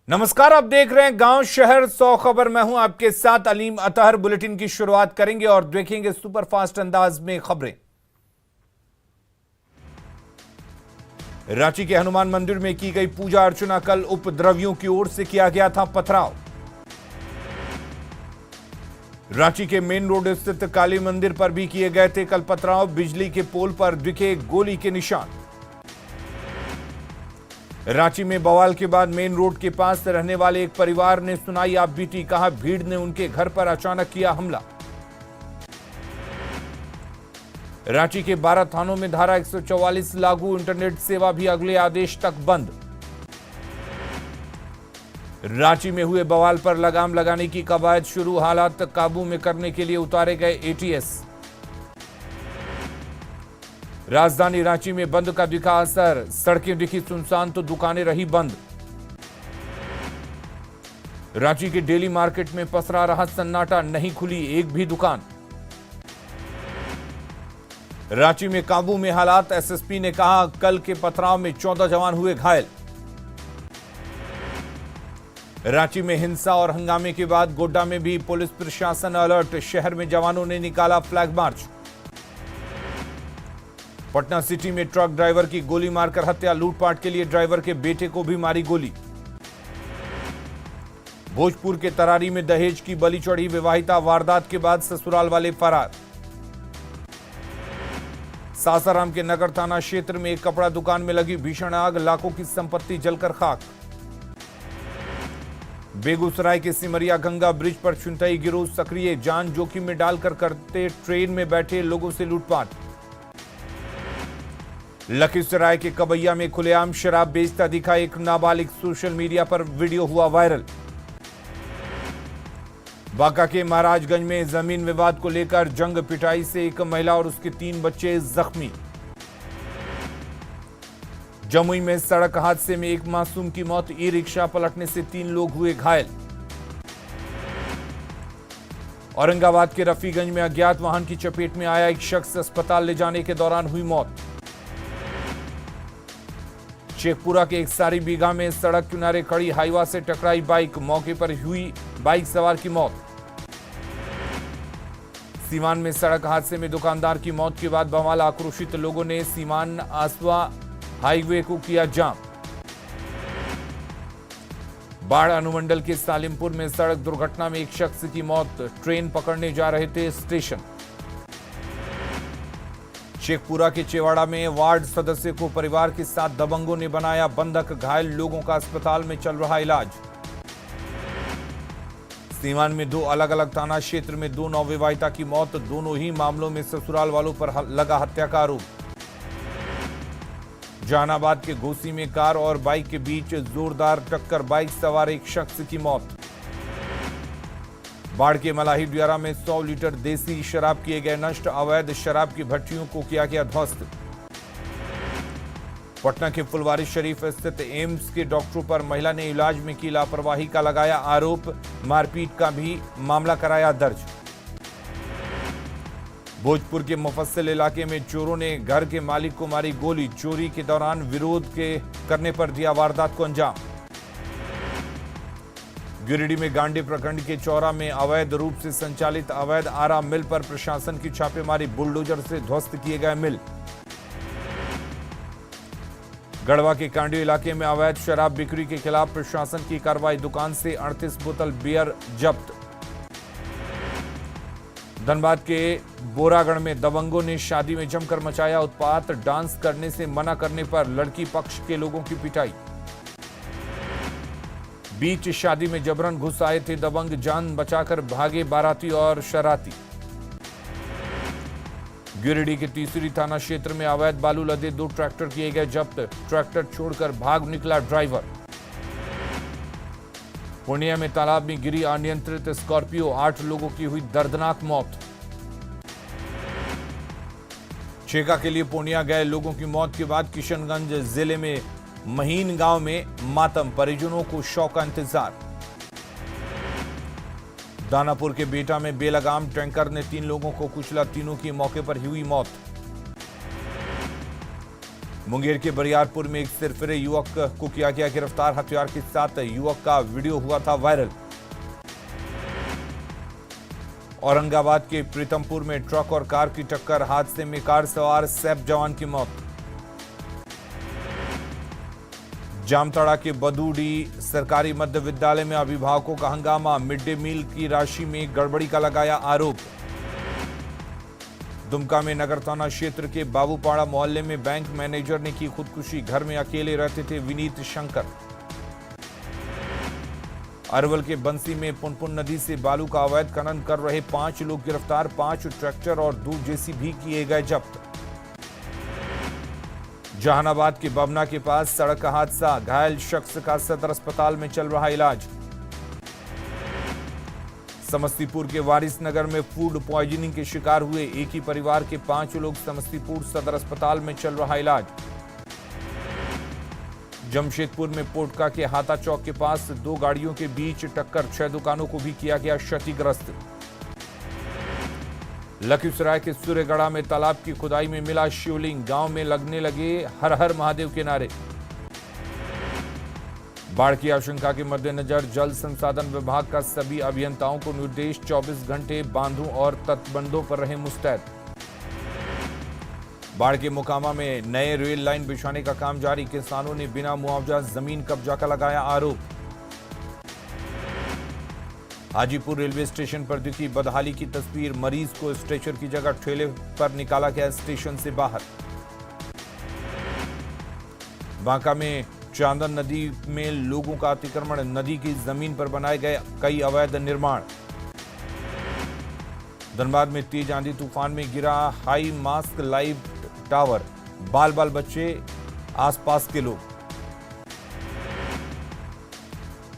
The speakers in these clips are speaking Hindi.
नमस्कार, आप देख रहे हैं गांव शहर 100 खबर। मैं हूं आपके साथ अलीम अतहर। बुलेटिन की शुरुआत करेंगे और देखेंगे सुपरफास्ट अंदाज में खबरें। रांची के हनुमान मंदिर में की गई पूजा अर्चना। कल उपद्रवियों की ओर से किया गया था पथराव। रांची के मेन रोड स्थित काली मंदिर पर भी किए गए थे कल पथराव। बिजली के पोल पर दिखे गोली के निशान। रांची में बवाल के बाद मेन रोड के पास रहने वाले एक परिवार ने सुनाई आप बीती। कहा, भीड़ ने उनके घर पर अचानक किया हमला। रांची के 12 थानों में धारा 144 लागू। इंटरनेट सेवा भी अगले आदेश तक बंद। रांची में हुए बवाल पर लगाम लगाने की कवायद शुरू। हालात काबू में करने के लिए उतारे गए एटीएस। राजधानी रांची में बंद का दिखा असर। सड़कें दिखी सुनसान तो दुकानें रही बंद। रांची के डेली मार्केट में पसरा रहा सन्नाटा। नहीं खुली एक भी दुकान। रांची में काबू में हालात। एसएसपी ने कहा, कल के पथराव में 14 जवान हुए घायल। रांची में हिंसा और हंगामे के बाद गोड्डा में भी पुलिस प्रशासन अलर्ट। शहर में जवानों ने निकाला फ्लैग मार्च। पटना सिटी में ट्रक ड्राइवर की गोली मारकर हत्या। लूटपाट के लिए ड्राइवर के बेटे को भी मारी गोली। भोजपुर के तरारी में दहेज की बलि चढ़ी विवाहिता। वारदात के बाद ससुराल वाले फरार। सासाराम के नगर थाना क्षेत्र में एक कपड़ा दुकान में लगी भीषण आग। लाखों की संपत्ति जलकर खाक। बेगूसराय के सिमरिया गंगा ब्रिज पर छिनतई गिरोह सक्रिय। जान जोखिम में डालकर करते ट्रेन में बैठे लोगों से लूटपाट। लखीसराय के कबैया में खुलेआम शराब बेचता दिखा एक नाबालिग। सोशल मीडिया पर वीडियो हुआ वायरल। बांका के महाराजगंज में जमीन विवाद को लेकर जंग पिटाई से एक महिला और उसके 3 बच्चे जख्मी। जमुई में सड़क हादसे में एक मासूम की मौत। ई रिक्शा पलटने से 3 लोग हुए घायल। औरंगाबाद के रफीगंज में अज्ञात वाहन की चपेट में आया एक शख्स। अस्पताल ले जाने के दौरान हुई मौत। शेखपुरा के एकसारी बीघा में सड़क किनारे खड़ी हाईवा से टकराई बाइक। मौके पर हुई बाइक सवार की मौत। सीवान में सड़क हादसे में दुकानदार की मौत के बाद बवाल। आक्रोशित लोगों ने सीवान आसवा हाईवे को किया जाम। बाढ़ अनुमंडल के सालिमपुर में सड़क दुर्घटना में एक शख्स की मौत। ट्रेन पकड़ने जा रहे थे स्टेशन। शेखपुरा के चेवाड़ा में वार्ड सदस्य को परिवार के साथ दबंगों ने बनाया बंधक। घायल लोगों का अस्पताल में चल रहा इलाज। सीवान में 2 अलग अलग थाना क्षेत्र में 2 नवविवाहिता की मौत। दोनों ही मामलों में ससुराल वालों पर लगा हत्या का आरोप। जहानाबाद के घोसी में कार और बाइक के बीच जोरदार टक्कर। बाइक सवार एक शख्स की मौत। बाढ़ के मलाही दियारा में 100 लीटर देसी शराब किए गए नष्ट। अवैध शराब की भट्टियों को किया गया ध्वस्त। पटना के फुलवारी शरीफ स्थित एम्स के डॉक्टरों पर महिला ने इलाज में की लापरवाही का लगाया आरोप। मारपीट का भी मामला कराया दर्ज। भोजपुर के मुफस्सिल इलाके में चोरों ने घर के मालिक को मारी गोली। चोरी के दौरान विरोध करने पर दिया वारदात को अंजाम। गिरिडीह में गांडी प्रखंड के चौरा में अवैध रूप से संचालित अवैध आरा मिल पर प्रशासन की छापेमारी। बुलडोजर से ध्वस्त किए गए मिल। गढ़वा के कांडी इलाके में अवैध शराब बिक्री के खिलाफ प्रशासन की कार्रवाई। दुकान से 38 बोतल बियर जब्त। धनबाद के बोरागढ़ में दबंगों ने शादी में जमकर मचाया उत्पात। डांस करने से मना करने पर लड़की पक्ष के लोगों की पिटाई। बीच शादी में जबरन घुस आए थे दबंग। जान बचाकर भागे बाराती और शरारती। गिरिडीह के तीसरी थाना क्षेत्र में अवैध बालू लदे 2 ट्रैक्टर किए गए जब्त। ट्रैक्टर छोड़कर भाग निकला ड्राइवर। पूर्णिया में तालाब में गिरी अनियंत्रित स्कॉर्पियो। 8 लोगों की हुई दर्दनाक मौत। छेका के लिए पूर्णिया गए लोगों की मौत के बाद किशनगंज जिले में महीन गांव में मातम। परिजनों को शौक का इंतजार। दानापुर के बेटा में बेलगाम टैंकर ने 3 लोगों को कुचला। तीनों की मौके पर हुई मौत। मुंगेर के बरियारपुर में एक सिरफिरे युवक को किया गया गिरफ्तार। हथियार के साथ युवक का वीडियो हुआ था वायरल। औरंगाबाद के प्रीतमपुर में ट्रक और कार की टक्कर, हादसे में कार सवार सैप जवान की मौत। जामताड़ा के बदूडी सरकारी मध्य विद्यालय में अभिभावकों का हंगामा, मिड डे मील की राशि में गड़बड़ी का लगाया आरोप। दुमका में नगर थाना क्षेत्र के बाबूपाड़ा मोहल्ले में बैंक मैनेजर ने की खुदकुशी, घर में अकेले रहते थे विनीत शंकर। अरवल के बंसी में पुनपुन नदी से बालू का अवैध खनन कर रहे 5 लोग गिरफ्तार, 5 ट्रैक्टर और 2 जेसीबी किए गए जब्त। जहानाबाद के बबना के पास सड़क का हादसा, घायल शख्स का सदर अस्पताल में चल रहा इलाज। समस्तीपुर के वारिसनगर में फूड पॉइजनिंग के शिकार हुए एक ही परिवार के 5 लोग, समस्तीपुर सदर अस्पताल में चल रहा इलाज। जमशेदपुर में पोटका के हाथा चौक के पास 2 गाड़ियों के बीच टक्कर, 6 दुकानों को भी किया गया क्षतिग्रस्त। लखीसराय के सूर्यगढ़ा में तालाब की खुदाई में मिला शिवलिंग, गांव में लगने लगे हर हर महादेव के नारे। बाढ़ की आशंका के मद्देनजर जल संसाधन विभाग का सभी अभियंताओं को निर्देश, 24 घंटे बांधों और तटबंधों पर रहे मुस्तैद। बाढ़ के मोकामा में नए रेल लाइन बिछाने का काम जारी, किसानों ने बिना मुआवजा जमीन कब्जा का लगाया आरोप। हाजीपुर रेलवे स्टेशन पर दिखी बदहाली की तस्वीर, मरीज को स्ट्रेचर की जगह ठेले पर निकाला गया स्टेशन से बाहर। बांका में चांदन नदी में लोगों का अतिक्रमण, नदी की जमीन पर बनाए गए कई अवैध निर्माण। धनबाद में तेज आंधी तूफान में गिरा हाई मास्क लाइव टावर, बाल बाल बच्चे आसपास के लोग।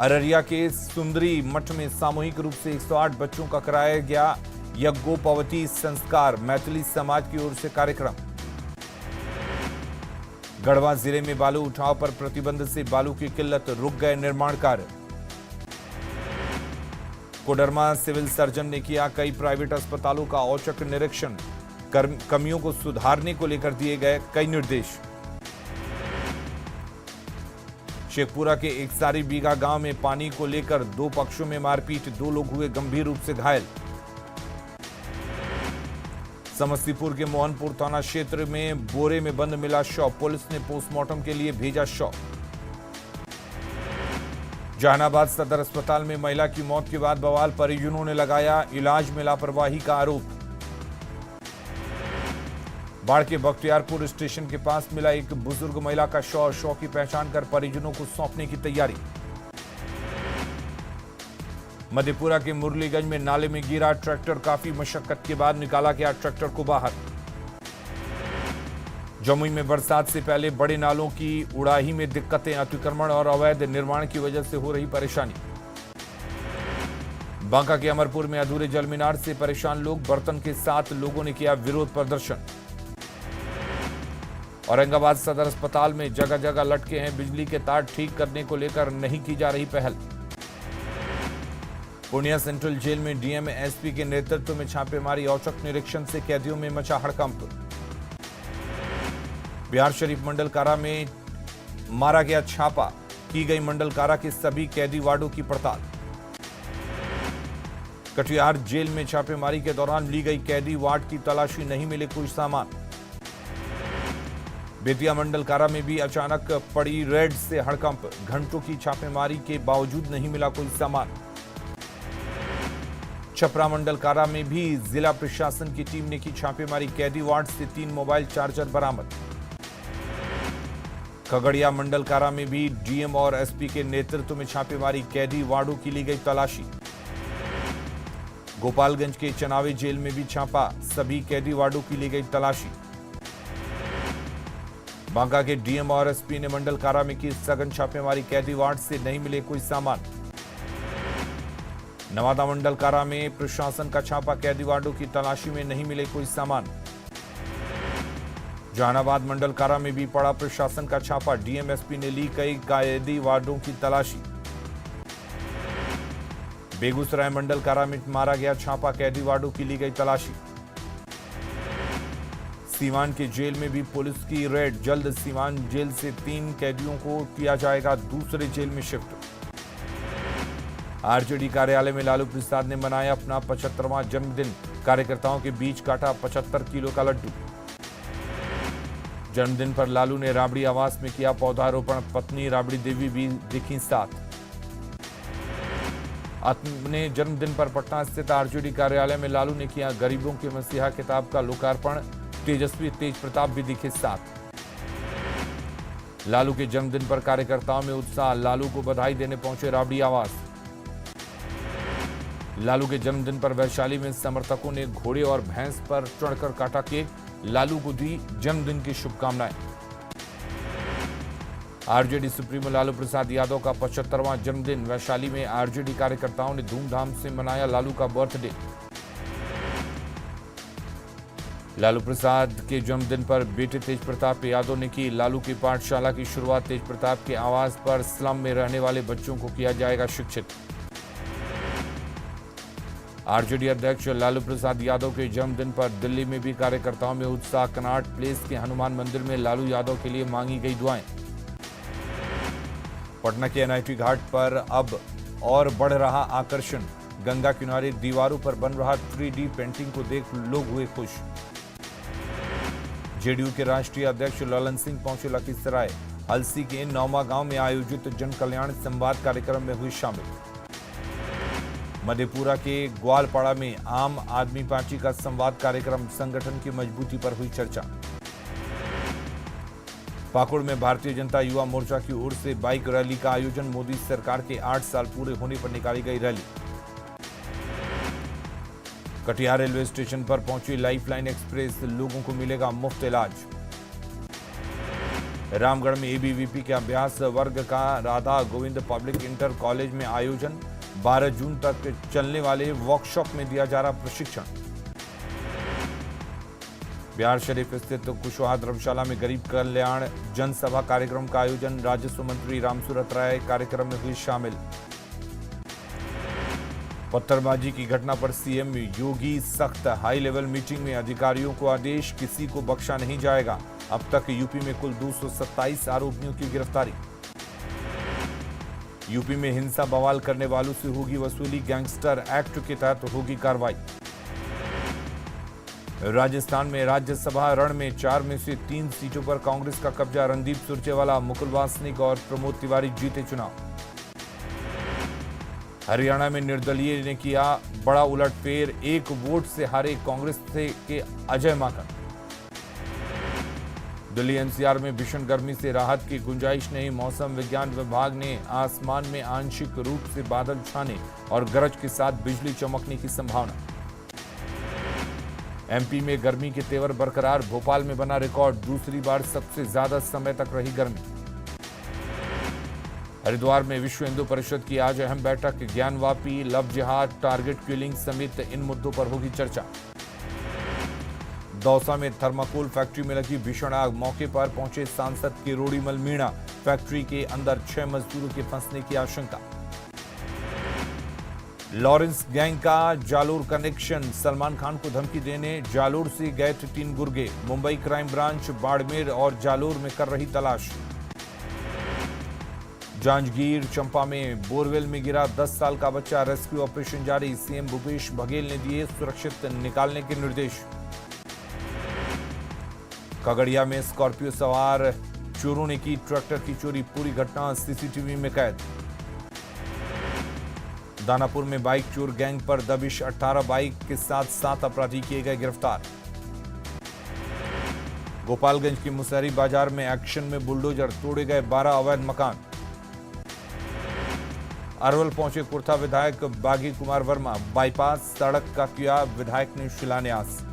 अररिया के सुंदरी मठ में सामूहिक रूप से 108 बच्चों का कराया गया यज्ञोपवीत संस्कार, मैथिली समाज की ओर से कार्यक्रम। गढ़वा जिले में बालू उठाव पर प्रतिबंध से बालू की किल्लत, रुक गए निर्माण कार्य। कोडरमा सिविल सर्जन ने किया कई प्राइवेट अस्पतालों का औचक निरीक्षण, कमियों को सुधारने को लेकर दिए गए कई निर्देश। शेखपुरा के एकसारी बीघा गांव में पानी को लेकर 2 पक्षों में मारपीट, 2 लोग हुए गंभीर रूप से घायल। समस्तीपुर के मोहनपुर थाना क्षेत्र में बोरे में बंद मिला शव, पुलिस ने पोस्टमार्टम के लिए भेजा शव। जहानाबाद सदर अस्पताल में महिला की मौत के बाद बवाल, परिजनों ने लगाया इलाज में लापरवाही का आरोप। बाढ़ के बख्तियारपुर स्टेशन के पास मिला एक बुजुर्ग महिला का शव की पहचान कर परिजनों को सौंपने की तैयारी। मधेपुरा के मुरलीगंज में नाले में गिरा ट्रैक्टर, काफी मशक्कत के बाद निकाला गया ट्रैक्टर को बाहर। जमुई में बरसात से पहले बड़े नालों की उड़ाही में दिक्कतें, अतिक्रमण और अवैध निर्माण की वजह से हो रही परेशानी। बांका के अमरपुर में अधूरे जल मीनार से परेशान लोग, बर्तन के साथ लोगों ने किया विरोध प्रदर्शन। औरंगाबाद सदर अस्पताल में जगह जगह लटके हैं बिजली के तार, ठीक करने को लेकर नहीं की जा रही पहल। पूर्णिया सेंट्रल जेल में डीएम एसपी के नेतृत्व में छापेमारी, औचक निरीक्षण से कैदियों में मचा हड़कंप। बिहार शरीफ मंडल कारा में मारा गया छापा, की गई मंडल कारा के सभी कैदी वार्डों की पड़ताल। कटिहार जेल में छापेमारी के दौरान ली गई कैदी वार्ड की तलाशी, नहीं मिले कोई सामान। बेतिया मंडल कारा में भी अचानक पड़ी रेड से हड़कंप, घंटों की छापेमारी के बावजूद नहीं मिला कोई सामान। छपरा मंडल कारा में भी जिला प्रशासन की टीम ने की छापेमारी, कैदी वार्ड से 3 मोबाइल चार्जर बरामद। खगड़िया मंडल कारा में भी डीएम और एसपी के नेतृत्व में छापेमारी, कैदी वार्डों की ली गई तलाशी। गोपालगंज के चनावे जेल में भी छापा, सभी कैदी वार्डों की ली गई तलाशी। बांका के डीएम और एसपी ने मंडल कारा में की सघन छापेमारी, कैदी वार्ड से नहीं मिले कोई सामान। नवादा मंडल कारा में प्रशासन का छापा, कैदी वार्डों की तलाशी में नहीं मिले कोई सामान। जहानाबाद मंडल कारा में भी पड़ा प्रशासन का छापा, डीएम एसपी ने ली कई कैदी वार्डों की तलाशी। बेगूसराय मंडल कारा में मारा गया छापा, कैदी वार्डों की ली गई तलाशी। सीवान के जेल में भी पुलिस की रेड। जल्द सीवान जेल से 3 कैदियों को किया जाएगा दूसरे जेल में शिफ्ट। आरजेडी कार्यालय में लालू प्रसाद ने मनाया अपना 75वां जन्मदिन। कार्यकर्ताओं के बीच काटा 75 किलो का लड्डू। जन्मदिन पर लालू ने राबड़ी आवास में किया पौधारोपण। पत्नी राबड़ी देवी भी दिखी साथ। अपने जन्मदिन पर पटना स्थित आरजेडी कार्यालय में लालू ने किया गरीबों के मसीहा किताब का लोकार्पण। तेजस्वी तेज प्रताप भी दिखे साथ। लालू के जन्मदिन पर कार्यकर्ताओं में उत्साह। लालू को बधाई देने पहुंचे राबड़ी आवास। लालू के जन्मदिन पर वैशाली में समर्थकों ने घोड़े और भैंस पर चढ़कर काटा केक। लालू को दी जन्मदिन की शुभकामनाएं। आरजेडी सुप्रीमो लालू प्रसाद यादव का 75वां जन्मदिन। वैशाली में आरजेडी कार्यकर्ताओं ने धूमधाम से मनाया लालू का बर्थडे। लालू प्रसाद के जन्मदिन पर बेटे तेज प्रताप यादव ने की लालू की पाठशाला की शुरुआत। तेज प्रताप के आवास पर स्लम में रहने वाले बच्चों को किया जाएगा शिक्षित। आरजेडी अध्यक्ष लालू प्रसाद यादव के जन्मदिन पर दिल्ली में भी कार्यकर्ताओं में उत्साह। कनॉट प्लेस के हनुमान मंदिर में लालू यादव के लिए मांगी गई दुआएं। पटना के एनआईटी घाट पर अब और बढ़ रहा आकर्षण। गंगा किनारे दीवारों पर बन रहा 3D पेंटिंग को देख लोग हुए खुश। जेडीयू के राष्ट्रीय अध्यक्ष ललन सिंह पहुंचे लखीसराय। हलसी के नौमा गांव में आयोजित जन कल्याण संवाद कार्यक्रम में हुई शामिल। मधेपुरा के ग्वालपाड़ा में आम आदमी पार्टी का संवाद कार्यक्रम। संगठन की मजबूती पर हुई चर्चा। पाकुड़ में भारतीय जनता युवा मोर्चा की ओर से बाइक रैली का आयोजन। मोदी सरकार के 8 साल पूरे होने पर निकाली गई रैली। कटिहार रेलवे स्टेशन पर पहुंची लाइफलाइन एक्सप्रेस। लोगों को मिलेगा मुफ्त इलाज। रामगढ़ में एबीवीपी के अभ्यास वर्ग का Radha Govind public inter college में आयोजन। 12 जून तक चलने वाले वर्कशॉप में दिया जा रहा प्रशिक्षण। बिहार शरीफ स्थित कुशवाहा धर्मशाला में गरीब कल्याण जनसभा कार्यक्रम का आयोजन। राजस्व मंत्री रामसूरत राय कार्यक्रम में हुई शामिल। पत्थरबाजी की घटना पर सीएम योगी सख्त। हाई लेवल मीटिंग में अधिकारियों को आदेश, किसी को बख्शा नहीं जाएगा। अब तक यूपी में कुल 227 आरोपियों की गिरफ्तारी। यूपी में हिंसा बवाल करने वालों से होगी वसूली। गैंगस्टर एक्ट के तहत होगी कार्रवाई। राजस्थान में राज्यसभा रण में 4 में से 3 सीटों पर कांग्रेस का कब्जा। रणदीप सुरजेवाला, मुकुल वासनिक और प्रमोद तिवारी जीते चुनाव। हरियाणा में निर्दलीय ने किया बड़ा उलटफेर। 1 वोट से हारे कांग्रेस के अजय माकन। दिल्ली एनसीआर में भीषण गर्मी से राहत की गुंजाइश नहीं। मौसम विज्ञान विभाग ने आसमान में आंशिक रूप से बादल छाने और गरज के साथ बिजली चमकने की संभावना। एमपी में गर्मी के तेवर बरकरार। भोपाल में बना रिकॉर्ड। दूसरी बार सबसे ज्यादा समय तक रही गर्मी। हरिद्वार में विश्व हिंदू परिषद की आज अहम बैठक। ज्ञानवापी, लव जिहाद, टारगेट किलिंग समेत इन मुद्दों पर होगी चर्चा। दौसा में थर्माकोल फैक्ट्री में लगी भीषण आग। मौके पर पहुंचे सांसद किरोड़ीमल मीणा। फैक्ट्री के अंदर 6 मजदूरों के फंसने की आशंका। लॉरेंस गैंग का जालोर कनेक्शन। सलमान खान को धमकी देने जालोर से गए थे 3 गुर्गे। मुंबई क्राइम ब्रांच बाड़मेर और जालोर में कर रही तलाश। जांजगीर चंपा में बोरवेल में गिरा 10 साल का बच्चा। रेस्क्यू ऑपरेशन जारी। सीएम भूपेश बघेल ने दिए सुरक्षित निकालने के निर्देश। खगड़िया में स्कॉर्पियो सवार चोरों ने की ट्रैक्टर की चोरी। पूरी घटना सीसीटीवी में कैद। दानापुर में बाइक चोर गैंग पर दबिश। 18 बाइक के साथ 7 अपराधी किए गए गिरफ्तार। गोपालगंज की मुसहरी बाजार में एक्शन में बुलडोजर। तोड़े गए 12 अवैध मकान। अरवल पहुंचे कुर्था विधायक बागी कुमार वर्मा। बाईपास सड़क का किया विधायक ने शिलान्यास।